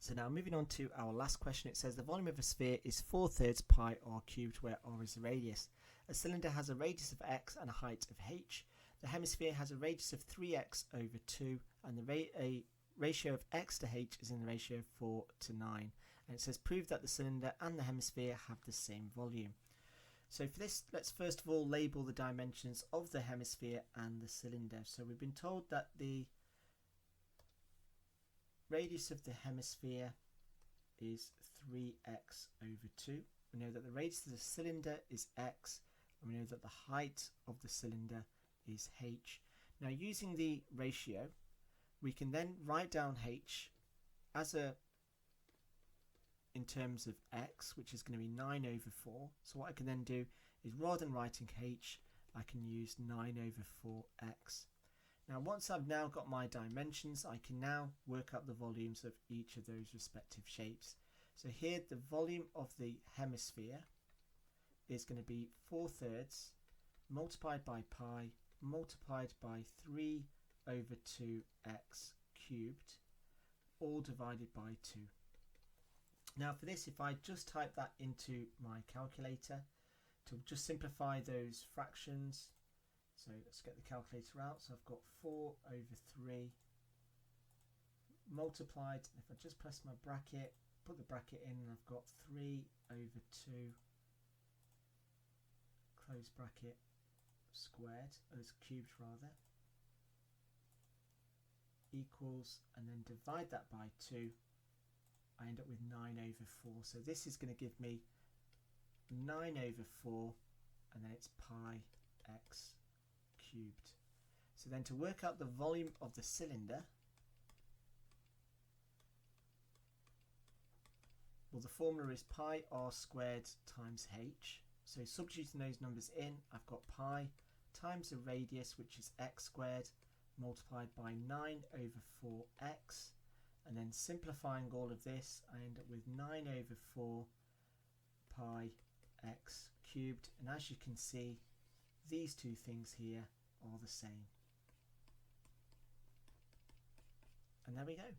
So now moving on to our last question, it says the volume of a sphere is 4/3 pi r cubed, where r is the radius. A cylinder has a radius of x and a height of h. The hemisphere has a radius of 3x over 2, and the ratio of x to h is in the ratio of 4 to 9. And it says prove that the cylinder and the hemisphere have the same volume. So for this, let's first of all label the dimensions of the hemisphere and the cylinder. So we've been told that the radius of the hemisphere is 3x over 2. We know that the radius of the cylinder is x, and we know that the height of the cylinder is h. Now using the ratio, we can then write down h as in terms of x, which is going to be 9 over 4. So what I can then do is, rather than writing h, I can use 9 over 4x. Now once I've now got my dimensions, I can now work out the volumes of each of those respective shapes. So here the volume of the hemisphere is going to be 4/3 multiplied by pi multiplied by 3 over 2x cubed, all divided by 2. Now for this, if I just type that into my calculator to just simplify those fractions, so let's get the calculator out. So I've got 4 over 3 multiplied, if I just press my bracket, put the bracket in, and I've got 3 over 2 close bracket squared, as cubed rather, equals, and then divide that by 2, I end up with 9 over 4. So this is going to give me 9 over 4, and then it's pi x cubed. So then to work out the volume of the cylinder, well, the formula is pi r squared times h. So substituting those numbers in, I've got pi times the radius, which is x squared, multiplied by 9 over 4x, and then simplifying all of this, I end up with 9 over 4 pi x cubed. And as you can see, these two things here are the same. And there we go.